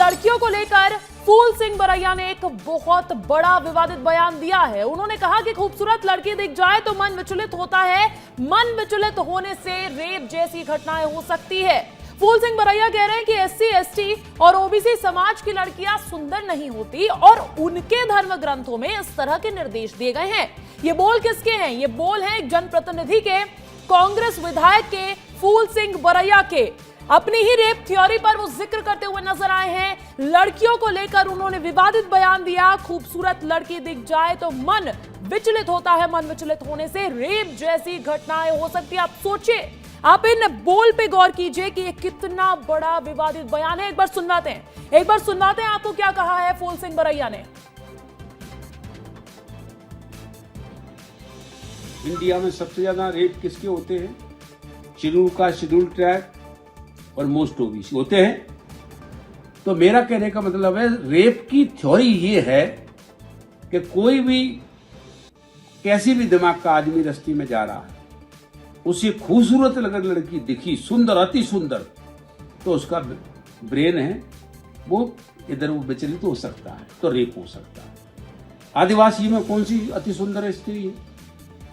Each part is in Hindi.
लड़कियों को लेकर फूल सिंह बरैया ने एक बहुत बड़ा विवादित बयान दिया है। उन्होंने कहा कि खूबसूरत लड़की दिख जाए तो मन विचलित होता है, मन विचलित होने से रेप जैसी घटनाएं हो सकती है। फूल सिंह बरैया कह रहे हैं कि एससी, एसटी और ओबीसी समाज की लड़कियां सुंदर नहीं होती और उनके धर्म ग्रंथों में इस तरह के निर्देश दिए गए हैं। ये बोल किसके हैं? ये बोल हैं एक जनप्रतिनिधि के, कांग्रेस विधायक के, फूल सिंह बरैया के। अपनी ही रेप थ्योरी पर वो जिक्र करते हुए नजर आए हैं। लड़कियों को लेकर उन्होंने विवादित बयान दिया। खूबसूरत लड़की दिख जाए तो मन विचलित होता है, मन विचलित होने से रेप जैसी घटनाएं हो सकती है। आप सोचिए, आप इन बोल पे गौर कीजिए कि ये कितना बड़ा विवादित बयान है। एक बार सुनवाते हैं आपको क्या कहा है फूल सिंह बरैया ने। इंडिया में सबसे ज्यादा रेप किसके होते हैं? शेड्यूल ट्राइब और मोस्ट ओबीसी होते हैं। तो मेरा कहने का मतलब है, रेप की थ्योरी ये है कि कोई भी कैसी भी दिमाग का आदमी रस्ते में जा रहा है, उसे खूबसूरत अगर लड़की दिखी, सुंदर, अति सुंदर, तो उसका ब्रेन है वो इधर वो विचलित हो सकता है, तो रेप हो सकता है। आदिवासी में कौन सी अति सुंदर स्त्री है?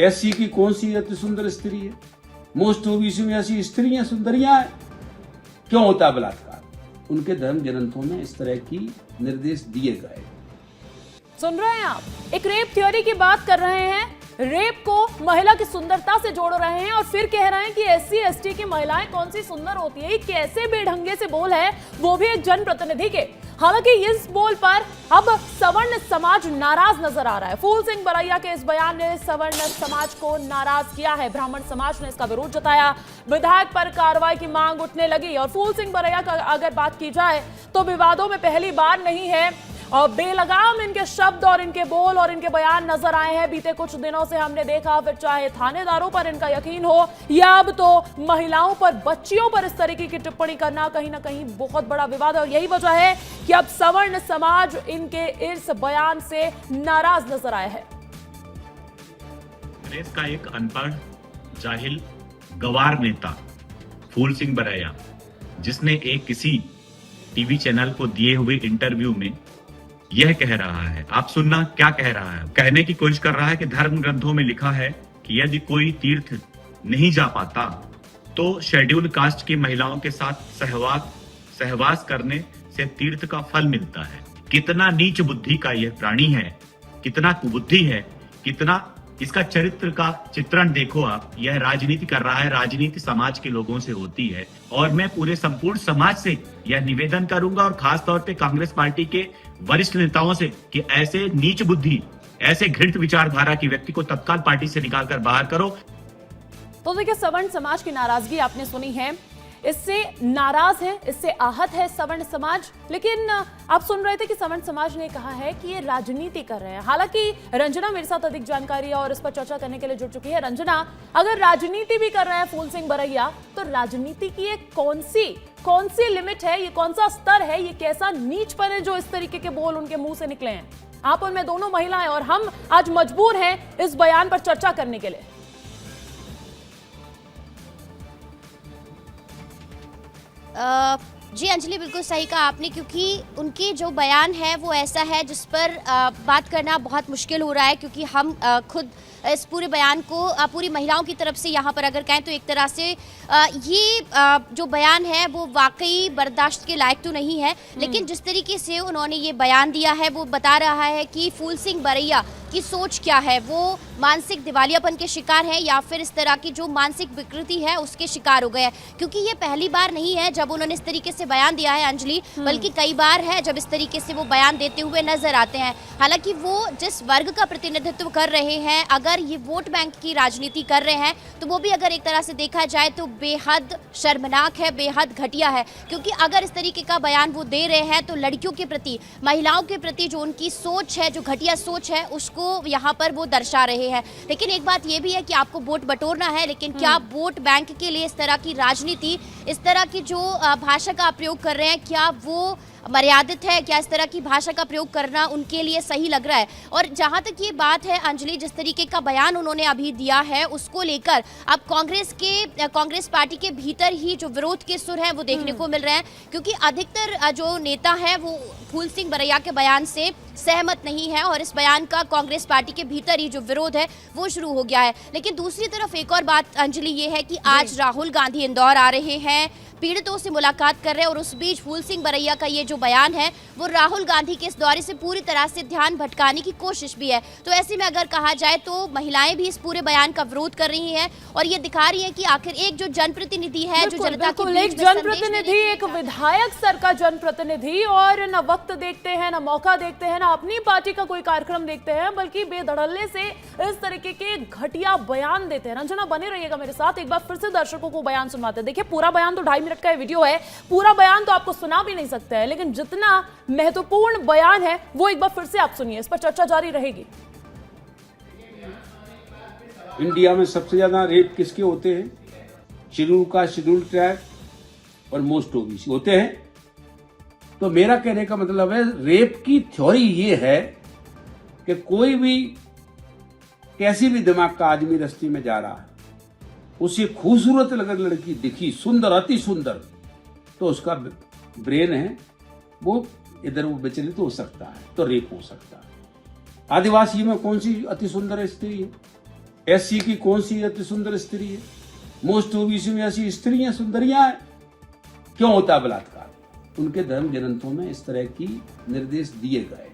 एससी की कौन सी अति सुंदर स्त्री है? मोस्ट ओबीसी में ऐसी स्त्रियां सुंदरियां हैं। क्यों होता है बलात्कार? उनके धर्म ग्रंथों में इस तरह की निर्देश दिए गए। सुन रहे हैं आप, एक रेप थ्योरी की बात कर रहे हैं, रेप को महिला की सुंदरता से जोड़ रहे हैं और फिर कह रहे हैं कि एससी, एसटी की महिलाएं कौन सी सुंदर होती है। ये कैसे बेढंगे से बोल है, वो भी एक जनप्रतिनिधि के। हालांकि इस बोल पर अब सवर्ण समाज नाराज नजर आ रहा है। फूल सिंह बरैया के इस बयान ने सवर्ण समाज को नाराज किया है। ब्राह्मण समाज ने इसका विरोध जताया, विधायक पर कार्रवाई की मांग उठने लगी। और फूल सिंह बरैया का अगर बात की जाए तो विवादों में पहली बार नहीं है और बेलगाम इनके शब्द और इनके बोल और इनके बयान नजर आए हैं। बीते कुछ दिनों से हमने देखा, फिर चाहे थानेदारों पर इनका यकीन हो या अब तो महिलाओं पर, बच्चियों पर इस तरीके की टिप्पणी करना कहीं ना कहीं बहुत बड़ा विवाद है। और यही वजह है कि अब सवर्ण समाज इनके इस बयान से नाराज नजर आया है। कांग्रेस का एक अनपढ़, जाहिल, गवार नेता फूल सिंह बरैया, जिसने एक किसी टीवी चैनल को दिए हुए इंटरव्यू में यह कह रहा है, आप सुनना क्या कह रहा है। कहने की कोशिश कर रहा है कि धर्म ग्रंथों में लिखा है कि यदि कोई तीर्थ नहीं जा पाता तो शेड्यूल कास्ट की महिलाओं के साथ सहवास करने से तीर्थ का फल मिलता है। कितना नीच बुद्धि का यह प्राणी है, कितना कुबुद्धि है, कितना इसका चरित्र का चित्रण देखो आप। यह राजनीति कर रहा है, राजनीति समाज के लोगों से होती है। और मैं पूरे संपूर्ण समाज से यह निवेदन करूंगा और खास तौर पे कांग्रेस पार्टी के वरिष्ठ नेताओं से कि ऐसे नीच बुद्धि, ऐसे घृणित विचारधारा के व्यक्ति को तत्काल पार्टी से निकालकर बाहर करो। तो देखिए, सवर्ण समाज की नाराजगी आपने सुनी है, इससे नाराज है, इससे आहत है सवर्ण समाज। लेकिन आप सुन रहे थे कि सवर्ण समाज ने कहा है कि ये राजनीति कर रहे हैं। हालांकि रंजना मेरे साथ अधिक जानकारी और इस पर चर्चा करने के लिए जुड़ चुकी है। रंजना, अगर राजनीति भी कर रहे हैं फूल सिंह बरैया, तो राजनीति की एक कौन सी लिमिट है, ये कौन सा स्तर है, ये कैसा नीचपन है जो इस तरीके के बोल उनके मुंह से निकले हैं? आप और मैं दोनों महिलाएं और हम आज मजबूर हैं इस बयान पर चर्चा करने के लिए। जी अंजलि, बिल्कुल सही कहा आपने, क्योंकि उनकी जो बयान है वो ऐसा है जिस पर बात करना बहुत मुश्किल हो रहा है। क्योंकि हम खुद इस पूरे बयान को पूरी महिलाओं की तरफ से यहाँ पर अगर कहें तो एक तरह से ये जो बयान है वो वाकई बर्दाश्त के लायक तो नहीं है। लेकिन जिस तरीके से उन्होंने ये बयान दिया है वो बता रहा है कि फूल सिंह बरैया की सोच क्या है। वो मानसिक दिवालियापन के शिकार है या फिर इस तरह की जो मानसिक विकृति है उसके शिकार हो गए हैं। क्योंकि ये पहली बार नहीं है जब उन्होंने इस तरीके से बयान दिया है अंजलि, बल्कि कई बार है जब इस तरीके से वो बयान देते हुए नजर आते हैं। हालांकि वो जिस वर्ग का प्रतिनिधित्व कर रहे हैं, अगर ये वोट बैंक की राजनीति कर रहे हैं, तो वो भी अगर एक तरह से देखा जाए तो बेहद शर्मनाक है, बेहद घटिया है। क्योंकि अगर इस तरीके का बयान वो दे रहे हैं तो लड़कियों के प्रति, महिलाओं के प्रति जो उनकी सोच है, जो घटिया सोच है, उसको यहाँ पर वो दर्शा रहे हैं। लेकिन एक बात ये भी है कि आपको वोट बटोरना है, लेकिन क्या वोट बैंक के लिए इस तरह की राजनीति, इस तरह की जो भाषा का प्रयोग कर रहे हैं, क्या वो मर्यादित है, क्या इस तरह की भाषा का प्रयोग करना उनके लिए सही लग रहा है। और जहां तक ये बात है अंजलि, जिस तरीके का बयान उन्होंने अभी दिया है उसको लेकर अब कांग्रेस पार्टी के भीतर ही जो विरोध के सुर हैं वो देखने को मिल रहे हैं, क्योंकि अधिकतर जो नेता है वो फूल सिंह बरैया के बयान से सहमत नहीं है और इस बयान का कांग्रेस पार्टी के भीतर ही जो विरोध है वो शुरू हो गया है। लेकिन दूसरी तरफ एक और बात अंजलि ये है कि आज राहुल गांधी इंदौर आ रहे हैं, पीड़ितों से मुलाकात कर रहे हैं और उस बीच फूल सिंह बरैया का ये जो बयान है वो राहुल गांधी के इस दौरे से पूरी तरह से ध्यान भटकाने की कोशिश भी है। तो ऐसे में अगर कहा जाए तो महिलाएं भी इस पूरे बयान का विरोध कर रही हैं और ये दिखा रही है कि आखिर एक जो जनप्रतिनिधि है, जो जनता की एक जनप्रतिनिधि, एक विधायक स्तर का जनप्रतिनिधि, और न वक्त देखते हैं, न मौका देखते हैं, न अपनी पार्टी का कोई कार्यक्रम देखते हैं, बल्कि बेधड़ल्ले से इस तरीके के घटिया बयान देते हैं। रंजना बने रहिएगा मेरे साथ, एक बार फिर से दर्शकों को बयान सुनवाते हैं। देखिए पूरा बयान तो 2.5 मिनट का वीडियो है, पूरा बयान तो आपको सुना भी नहीं सकते हैं, लेकिन जितना महत्वपूर्ण बयान है वो एक बार फिर से आप सुनिए, इस पर चर्चा जारी रहेगी। इंडिया में सबसे ज्यादा रेप किसके होते हैं? शेड्यूल कास्ट, शेड्यूल ट्राइब और मोस्ट ओबीसी होते हैं। तो मेरा कहने का मतलब है, रेप की थ्योरी ये है कि कोई भी कैसी भी दिमाग का आदमी रस्ते में जा रहा है, उसे खूबसूरत अगर लड़की दिखी, सुंदर, अति सुंदर, तो उसका ब्रेन है वो इधर वो विचलित हो सकता है, तो रेप हो सकता है। आदिवासी में कौन सी अति सुंदर स्त्री है? एससी की कौन सी अति सुंदर स्त्री है? मोस्ट ओबीसी में ऐसी स्त्रियां सुंदरियां हैं। क्यों होता है बलात्कार? उनके धर्म ग्रंथों में इस तरह की निर्देश दिए गए।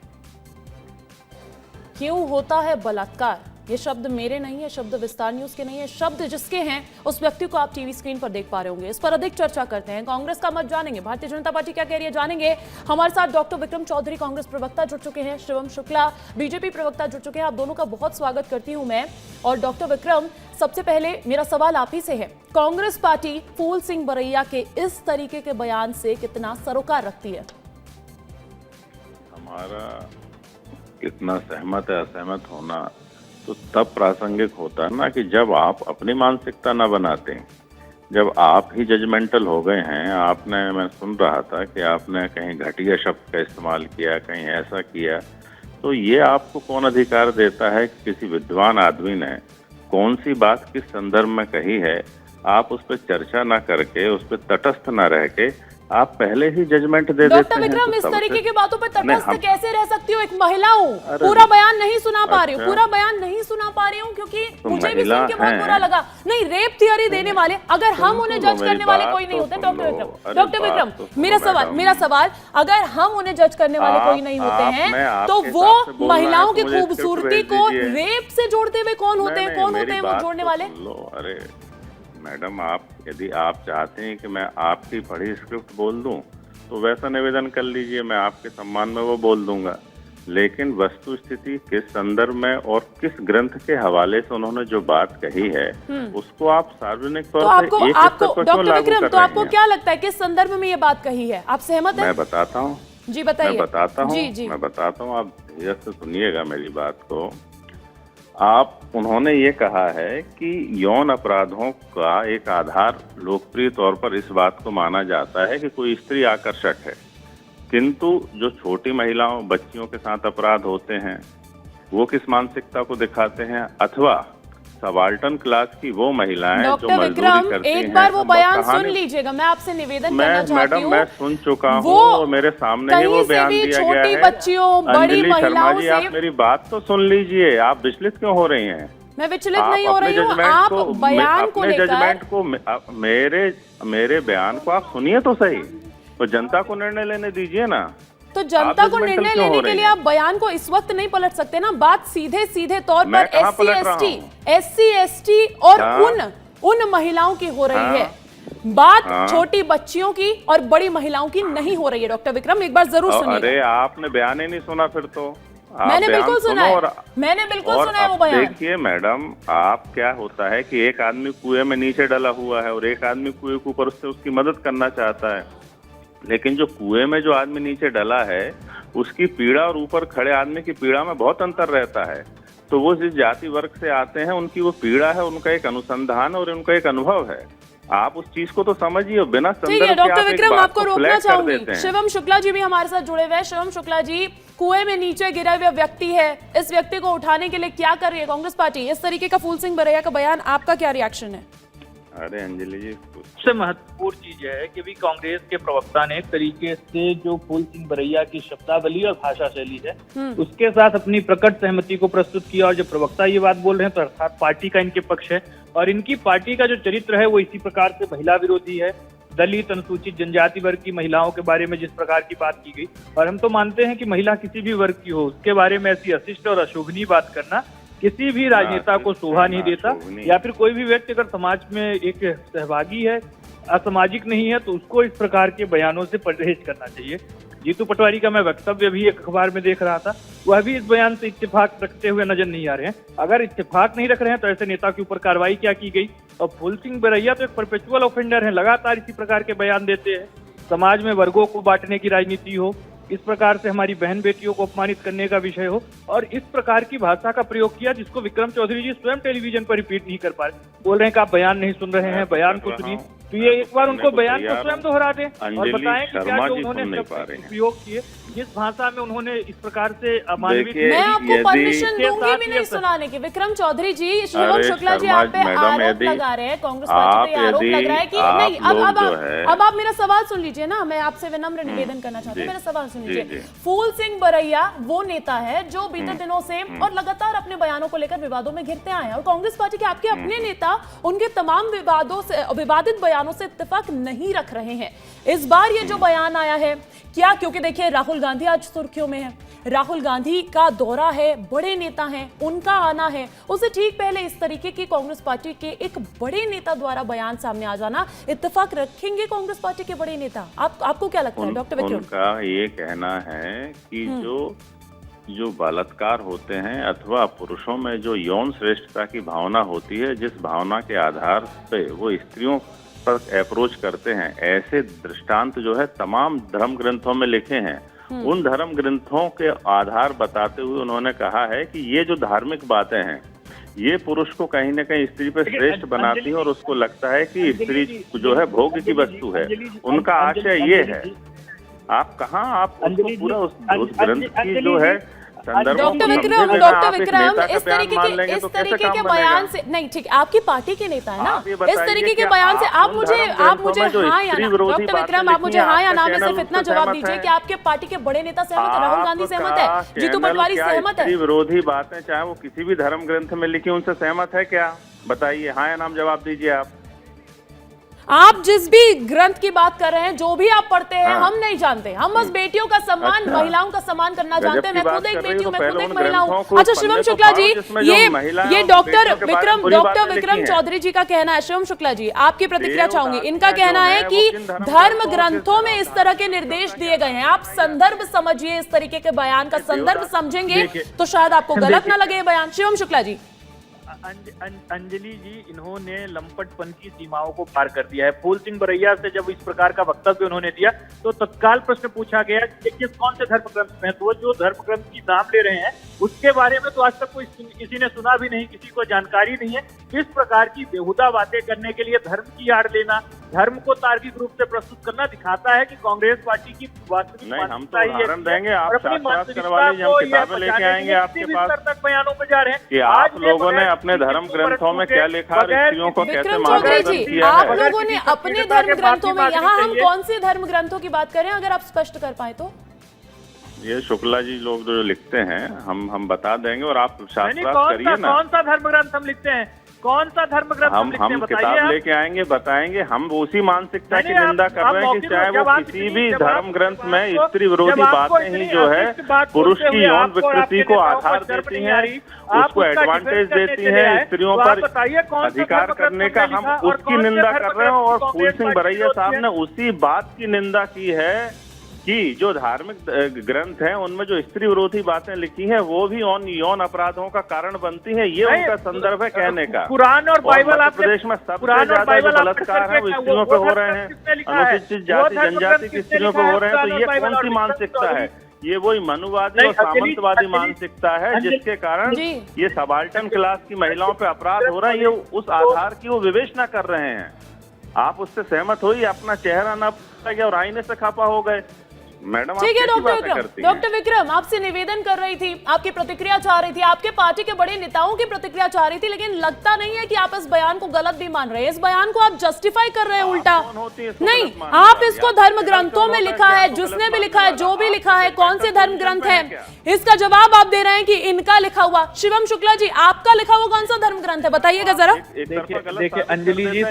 क्यों होता है बलात्कार? ये शब्द मेरे नहीं है, शब्द विस्तार न्यूज के नहीं है, शब्द जिसके हैं उस व्यक्ति को आप टीवी स्क्रीन पर देख पा रहे होंगे। इस पर अधिक चर्चा करते हैं, कांग्रेस का मत जानेंगे, भारतीय जनता पार्टी क्या कह रही है जानेंगे। हमारे साथ डॉक्टर विक्रम चौधरी कांग्रेस प्रवक्ता जुड़ चुके हैं, शिवम शुक्ला बीजेपी प्रवक्ता जुड़ चुके हैं। आप दोनों का बहुत स्वागत करती हूं मैं। और डॉक्टर विक्रम, सबसे पहले मेरा सवाल आप ही से है, कांग्रेस पार्टी फूल सिंह बरैया के इस तरीके के बयान से कितना सरोकार रखती है? हमारा कितना सहमत है असहमत होना तो तब प्रासंगिक होता है ना कि जब आप अपनी मानसिकता न बनाते, जब आप ही जजमेंटल हो गए हैं। आपने, मैं सुन रहा था कि आपने कहीं घटिया शब्द का इस्तेमाल किया, कहीं ऐसा किया, तो ये आपको कौन अधिकार देता है कि किसी विद्वान आदमी ने कौन सी बात किस संदर्भ में कही है, आप उस पर चर्चा ना करके, उस पर तटस्थ ना रह के आप पहले ही जजमेंट दे देते हैं। डॉक्टर विक्रम, इस तरीके की बातों पर तटस्थ कैसे रह सकती हो? एक महिला हूँ, पूरा बयान नहीं सुना पा रही हूँ, पूरा बयान नहीं सुना पा रही हूँ, क्योंकि मुझे भी सुन के बहुत बुरा लगा। नहीं, रेप थियरी देने वाले अगर हम उन्हें जज करने वाले कोई नहीं होते। डॉक्टर विक्रम, मेरा सवाल, अगर हम उन्हें जज करने वाले कोई नहीं होते हैं तो वो महिलाओं की खूबसूरती को रेप से जोड़ते हुए कौन होते हैं? कौन होते हैं वो जोड़ने वाले? अरे मैडम, आप यदि आप चाहते हैं कि मैं आपकी पढ़ी स्क्रिप्ट बोल दूं तो वैसा निवेदन कर लीजिए, मैं आपके सम्मान में वो बोल दूंगा। लेकिन वस्तु स्थिति किस संदर्भ में और किस ग्रंथ के हवाले से उन्होंने जो बात कही है उसको आप सार्वजनिक तौर पर डॉक्टर विक्रम, तो आपको क्या लगता है किस संदर्भ में ये बात कही है? आप सहमत हैं? मैं बताता हूँ जी, बताइए। मैं बताता हूँ, आप धीरे से सुनिएगा मेरी बात को। उन्होंने ये कहा है कि यौन अपराधों का एक आधार लोकप्रिय तौर पर इस बात को माना जाता है कि कोई स्त्री आकर्षक है, किंतु जो छोटी महिलाओं, बच्चियों के साथ अपराध होते हैं वो किस मानसिकता को दिखाते हैं, अथवा सबाल्टर्न क्लास की वो महिलाएं जो मजदूरी करती हैं। एक बार वो बयान सुन लीजिएगा, मैं आपसे निवेदन करना चाहती हूँ। मैं सुन चुका हूँ, मेरे सामने ही वो बयान दिया गया है। बच्चियों, बड़ी महिलाओं से आप मेरी बात तो सुन लीजिए, आप विचलित क्यों हो रही हैं? मैं विचलित नहीं हो रही हूँ, आप बयान को लेकर जजमेंट को, मेरे बयान को आप सुनिए तो सही, तो जनता को निर्णय लेने दीजिए ना। तो जनता को निर्णय लेने के लिए आप बयान को इस वक्त नहीं पलट सकते ना। बात सीधे तौर पर एससी एसटी और उन महिलाओं की हो रही है, बात छोटी बच्चियों की और बड़ी महिलाओं की नहीं हो रही है। डॉक्टर विक्रम, एक बार जरूर सुनिए। अरे आपने बयान ही नहीं सुना फिर तो? मैंने बिल्कुल सुना है, मैंने बिल्कुल सुना है वो बयान। देखिए मैडम, आप क्या होता है कि एक आदमी कुएं में नीचे डला हुआ है और एक आदमी कुएं के ऊपर उससे उसकी मदद करना चाहता है, लेकिन जो कुएं में जो आदमी नीचे डला है उसकी पीड़ा और ऊपर खड़े आदमी की पीड़ा में बहुत अंतर रहता है। तो वो जिस जाति वर्ग से आते हैं उनकी वो पीड़ा है, उनका एक अनुसंधान और उनका एक अनुभव है। आप उस चीज को तो समझिए, बिना ठीक है संदर्भ के डॉक्टर आप एक विक्रम, बात आपको को रोकना फ्लैग कर चाहूंगी। देते हैं। शिवम शुक्ला जी भी हमारे साथ जुड़े हुए हैं। शिवम शुक्ला जी, कुएं में नीचे गिरा हुआ व्यक्ति है, इस व्यक्ति को उठाने के लिए क्या कर रही है कांग्रेस पार्टी? इस तरीके का फूल सिंह बरैया का बयान, आपका क्या रिएक्शन है? अरे अंजलि जी, सबसे महत्वपूर्ण चीज है कि भी कांग्रेस के प्रवक्ता ने एक तरीके से जो फूल सिंह बरैया की शब्दावली और भाषा शैली है उसके साथ अपनी प्रकट सहमति को प्रस्तुत किया। और जब प्रवक्ता ये बात बोल रहे हैं तो अर्थात पार्टी का इनके पक्ष है, और इनकी पार्टी का जो चरित्र है वो इसी प्रकार से महिला विरोधी है। दलित, अनुसूचित जनजाति वर्ग की महिलाओं के बारे में जिस प्रकार की बात की गई, और हम तो मानते हैं कि महिला किसी भी वर्ग की हो उसके बारे में ऐसी अशिष्ट और अशोभनीय बात करना किसी भी राजनेता को शोभा नहीं देता। या फिर कोई भी व्यक्ति अगर समाज में एक सहभागी है, असामाजिक नहीं है, तो उसको इस प्रकार के बयानों से परहेज करना चाहिए। जीतू पटवारी का मैं वक्तव्य भी एक अखबार में देख रहा था, वह भी इस बयान से इत्तेफाक रखते हुए नजर नहीं आ रहे हैं। अगर इत्तेफाक नहीं रख रहे हैं तो ऐसे नेता के ऊपर कार्रवाई क्या की गई? और फूल सिंह बरैया तो एक परपेचुअल ऑफेंडर है, लगातार इसी प्रकार के बयान देते हैं। समाज में वर्गों को बांटने की राजनीति हो, इस प्रकार से हमारी बहन बेटियों को अपमानित करने का विषय हो, और इस प्रकार की भाषा का प्रयोग किया जिसको विक्रम चौधरी जी स्वयं टेलीविजन पर रिपीट नहीं कर पा रहे। बोल रहे हैं कि आप बयान नहीं सुन रहे हैं, बयान को सुनिए, तो ये एक बार उनको बयान को स्वयं दोहरा दें और बताएं कि क्या जो उन्होंने उपयोग किए, जिस भाषा में उन्होंने इस प्रकार से अमानवीय। मैं आपको परमिशन दूंगी भी नहीं सुनाने की। विक्रम चौधरी जी, शिवम शुक्ला जी आप पे आरोप लगा रहे हैं, कांग्रेस पार्टी पे आरोप लग रहा है कि नहीं। अब आप मेरा सवाल सुन लीजिए ना, मैं आपसे विनम्र निवेदन करना चाहती हूँ, मेरा सवाल सुन लीजिए। फूल सिंह बरैया वो नेता है जो बीते दिनों से और लगातार अपने बयानों को लेकर विवादों में घिरते आए हैं, और कांग्रेस पार्टी के आपके अपने नेता उनके तमाम विवादों से, विवादित बयानों से इत्तेफाक नहीं रख रहे हैं। इस बार ये जो बयान आया है क्या, क्योंकि देखिए राहुल गांधी आज सुर्खियों में है, राहुल गांधी का दौरा है, बड़े नेता हैं, उनका आना है, उससे ठीक पहले इस तरीके की कांग्रेस पार्टी के एक बड़े नेता द्वारा बयान सामने आ जाना, इत्तेफाक रखेंगे कांग्रेस पार्टी के बड़े नेता? आपको क्या लगता है डॉक्टर विक्रम? उनका ये कहना है कि जो बलात्कार होते हैं अथवा पुरुषों में जो यौन श्रेष्ठता की भावना होती है, जिस भावना के आधार पे वो स्त्रियों पर अप्रोच करते हैं, ऐसे दृष्टांत जो है तमाम धर्म ग्रंथों में लिखे हैं। उन धर्म ग्रंथों के आधार बताते हुए उन्होंने कहा है कि ये जो धार्मिक बातें हैं ये पुरुष को कहीं न कहीं स्त्री पर श्रेष्ठ बनाती है, और उसको लगता है कि स्त्री जो है भोग की वस्तु है। उनका आशय ये है। आप कहाँ आप उसको पूरा उस ग्रंथ की जो है डॉक्टर विक्रम इस तरीके के बयान से नहीं, ठीक है, आपकी पार्टी के नेता है ना, इस तरीके के बयान से आप मुझे हाँ या ना, डॉक्टर विक्रम आप मुझे हाँ या ना में सिर्फ इतना जवाब दीजिए कि आपके पार्टी के बड़े नेता सहमत है, राहुल गांधी सहमत है, जीतू पटवारी सहमत है? विरोधी बातें चाहे वो किसी भी धर्म ग्रंथ में लिखी, उनसे सहमत है क्या? बताइए, हाँ या ना जवाब दीजिए। आप जिस भी ग्रंथ की बात कर रहे हैं, जो भी आप पढ़ते हैं, हम नहीं जानते, हम बस बेटियों का सम्मान, महिलाओं का सम्मान करना जानते हैं। मैं खुद एक बेटी हूँ, मैं खुद एक महिला हूँ। अच्छा शिवम शुक्ला जी, ये डॉक्टर विक्रम चौधरी जी का कहना है। शिवम शुक्ला जी आपकी प्रतिक्रिया चाहूंगी। इनका कहना है कि धर्म ग्रंथों में इस तरह के निर्देश दिए गए हैं, आप संदर्भ समझिए, इस तरीके के बयान का संदर्भ समझेंगे तो शायद आपको गलत ना लगे बयान। शिवम शुक्ला जी। अंजलि जी, इन्होंने लंपटपन की सीमाओं को पार कर दिया है। फूल सिंह बरैया से जब इस प्रकार का वक्तव्य उन्होंने दिया तो तत्काल प्रश्न पूछा गया कि किस कौन से धर्म ग्रंथ में, तो जो धर्म ग्रंथ की नाम ले रहे हैं उसके बारे में तो आज तक कोई किसी ने सुना भी नहीं, किसी को जानकारी नहीं है। इस प्रकार की बेहुदा बातें करने के लिए धर्म की आड़ लेना, धर्म को तार्किक रूप से प्रस्तुत करना दिखाता है कि कांग्रेस पार्टी की वास्तविक मानसिकता ही है। देंगे आप किताबें लेके आएंगे आपके पास तक बयानों में जा रहे हैं कि आप लोगों ने अपने धर्म ग्रंथों में क्या लिखा, स्त्रियों को कैसे चौधरी जी, आप लोगों ने अपने धर्म ग्रंथों में, यहाँ हम कौन से धर्म ग्रंथों की बात करें, अगर आप स्पष्ट कर पाए तो? ये शुक्ला जी लोग जो लिखते हैं हम बता देंगे, और आप शास्त्रार्थ करिए ना। कौन सा धर्म ग्रंथ हम लिखते हैं, कौन सा धर्म ग्रंथ हम लिखते हैं? किताब लेके आएंगे, बताएंगे। हम उसी मानसिकता की निंदा कर रहे हैं कि चाहे वो किसी भी धर्म ग्रंथ में स्त्री विरोधी बातें ही जो है पुरुष की यौन विकृति को आधार देती हैं, उसको एडवांटेज देती हैं, स्त्रियों पर अधिकार करने का, हम उसकी निंदा कर रहे हैं। और फूल सिंह बरैया साहब ने उसी बात की निंदा की है कि जो धार्मिक ग्रंथ हैं उनमें जो स्त्री विरोधी बातें लिखी हैं वो भी यौन अपराधों का कारण बनती हैं। ये उनका संदर्भ है कहने का। कुरान और बाइबल आप प्रदेश में सबसे ज्यादा जो बलात्कार है वो स्त्रियों पे हो रहे हैं, अनुसूचित जाति जनजाति की स्त्रियों पे हो रहे हैं। तो ये कौन सी मानसिकता है? ये वही मनुवादी और सामंतवादी मानसिकता है जिसके कारण ये सबाल्टन क्लास की महिलाओं पे अपराध हो रहा है। ये उस आधार की वो विवेचना कर रहे हैं। आप उससे सहमत हो ही अपना चेहरा ना पता गया और आईने से खपा हो गए। मैडम आप ठीक है कैसी डॉक्टर बातें विक्रम, करती हैं? डॉक्टर विक्रम आपसे निवेदन कर रही थी, आपकी प्रतिक्रिया चाह रही थी, आपके पार्टी के बड़े नेताओं की प्रतिक्रिया चाह रही थी, लेकिन लगता नहीं है कि आप इस बयान को गलत भी मान रहे हैं। इस बयान को आप जस्टिफाई कर रहे हैं उल्टा। कौन होती है इसको नहीं, गलत मानने आप वाली? इसको आप धर्म गलत ग्रंथों में कौन लिखा होता है, आपको जिसने गलत भी मानने लिखा है, वाला? जो भी आप लिखा है, कौन से मेंटल धर्म ग्रंथ पोजीशन है, पे क्या? इसका जवाब आप दे रहे हैं कि इनका लिखा हुआ। शिवम शुक्ला जी, आपका लिखा हुआ कौन सा धर्म ग्रंथ है, बताइएगा जरा। देखिए अंजलि जी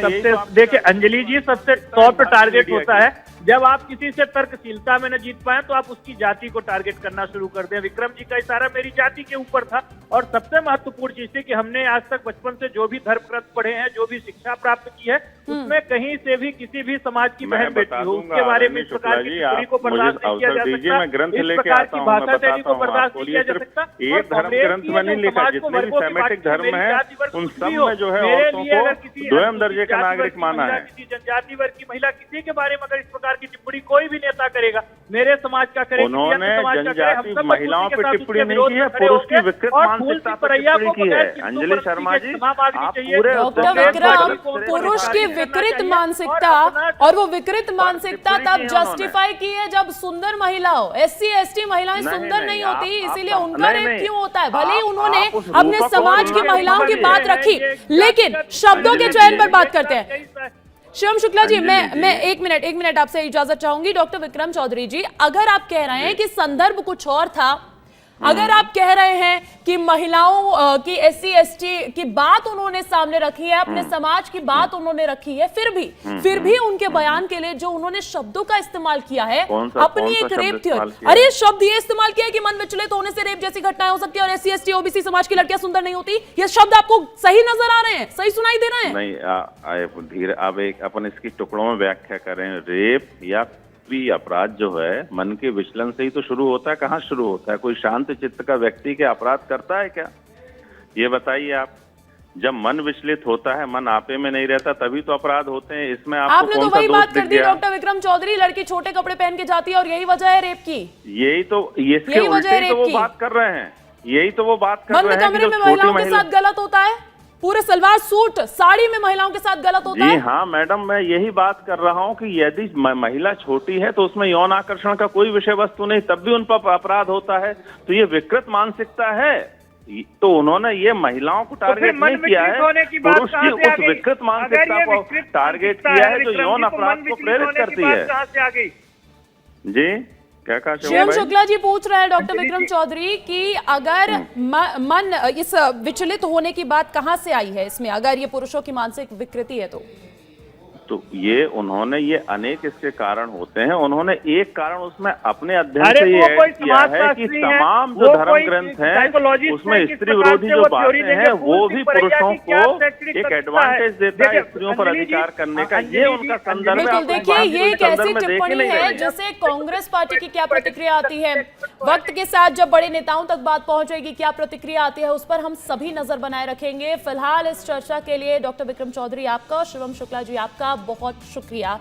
अंजलि जी सबसे टॉप टारगेट होता है जब आप किसी से तर्कशीलता में न जीत पाए तो आप उसकी जाति को टारगेट करना शुरू कर दें। विक्रम जी का इशारा मेरी जाति के ऊपर था और सबसे महत्वपूर्ण चीज थी कि हमने आज तक बचपन से जो भी धर्म ग्रंथ पढ़े हैं, जो भी शिक्षा प्राप्त की है, उसमें कहीं से भी किसी भी समाज की बहन बेटी हो उसके बारे में इस प्रकार की टिप्पणी को बर्दाश्त नहीं किया जा सकता। मैं ग्रंथ इस लेके प्रकार आता की हूँ, भाषा शैली को बर्दाश्त नहीं किया जा सकता। एक धर्म ग्रंथ में नहीं लिखा, जितने भी सेमेटिक धर्म है उन सब में जो है औरतों को द्वितीय दर्जे का नागरिक माना है। किसी जनजाति वर्ग की महिला किसी के बारे में अगर इस प्रकार की टिप्पणी कोई भी नेता करेगा, मेरे समाज का करे, उन्होंने जनजाति महिलाओं पर टिप्पणी नहीं की है, पुरुष की विकृत मानसिकता पर टिप्पणी की है। अंजलि शर्मा जी, आप पूरे डॉक्टर विक्रम, पुरुष की विकृत मानसिकता, और वो विकृत मानसिकता तब जस्टिफाई की है जब सुंदर महिला हो। SC ST महिलाएं सुंदर नहीं होती, इसीलिए उनका रेप क्यों होता है। भले ही उन्होंने अपने समाज की महिलाओं की बात रखी, लेकिन शब्दों के चयन पर बात करते हैं। शिवम शुक्ला जी, मैं एक मिनट आपसे इजाजत चाहूंगी। डॉक्टर विक्रम चौधरी जी, अगर आप कह रहे हैं कि संदर्भ कुछ और था, अगर आप कह रहे हैं कि महिलाओं की SC ST की बात उन्होंने सामने रखी है, अपने समाज की बात उन्होंने रखी है, फिर भी उनके बयान के लिए जो उन्होंने शब्दों का इस्तेमाल किया है, अपनी एक रेप थ्योरी, अरे शब्द ये इस्तेमाल किया है कि मन विचलित होने से रेप जैसी घटनाएं हो सकती है और SC ST OBC समाज की लड़कियां सुंदर नहीं होती। ये शब्द आपको सही नजर आ रहे हैं, सही सुनाई दे रहे हैं? नहीं, धीरे अब एक अपन इसकी टुकड़ों में व्याख्या करें। रेप या भी अपराध जो है मन के विचलन से ही तो शुरू होता है। कहाँ शुरू होता है? कोई शांत चित्त का व्यक्ति के अपराध करता है क्या? ये बताइए आप। जब मन विचलित होता है, मन आपे में नहीं रहता, तभी तो अपराध होते हैं। इसमें आपने तो वही बात कर दी डॉक्टर विक्रम चौधरी, लड़की छोटे कपड़े पहन के जाती है और यही वजह है रेप की। यही तो इसके उल्टे तो वो बात कर रहे हैं। यही तो वो बात कर रहे हैं। बंद कमरे में महिलाओं के साथ गलत होता है, पूरे सलवार सूट साड़ी में महिलाओं के साथ गलत होता है। जी हाँ मैडम, मैं यही बात कर रहा हूँ कि यदि महिला छोटी है तो उसमें यौन आकर्षण का कोई विषय वस्तु नहीं, तब भी उन पर अपराध होता है। तो ये विकृत मानसिकता है। तो उन्होंने ये महिलाओं को टारगेट नहीं किया है, पुरुष की उस विकृत मानसिकता को टारगेट किया है जो यौन अपराध को प्रेरित करती है। जी क्या कहा? शिवम शुक्ला जी पूछ रहे हैं डॉक्टर विक्रम चौधरी कि अगर मन इस विचलित होने की बात कहां से आई है इसमें, अगर ये पुरुषों की मानसिक विकृति है तो ये उन्होंने ये अनेक इसके कारण होते हैं। उन्होंने एक कारण उसमें अपने अध्ययन से ये ऐड किया है कि तमाम जो धर्म ग्रंथ हैं उसमें स्त्री विरोधी जो बातें हैं वो भी पुरुषों को एक एडवांटेज देता है स्त्रियों पर अधिकार करने का। ये उनका संदर्भ है। बिल्कुल, देखिए ये एक ऐसी टिप्पणी है जिससे कांग्रेस पार्टी की क्या प्रतिक्रिया आती है, वक्त के साथ जब बड़े नेताओं तक बात पहुंचेगी क्या प्रतिक्रिया आती है, उस पर हम सभी नजर बनाए रखेंगे। फिलहाल इस चर्चा के लिए डॉक्टर विक्रम चौधरी आपका, शिवम शुक्ला जी आपका बहुत शुक्रिया।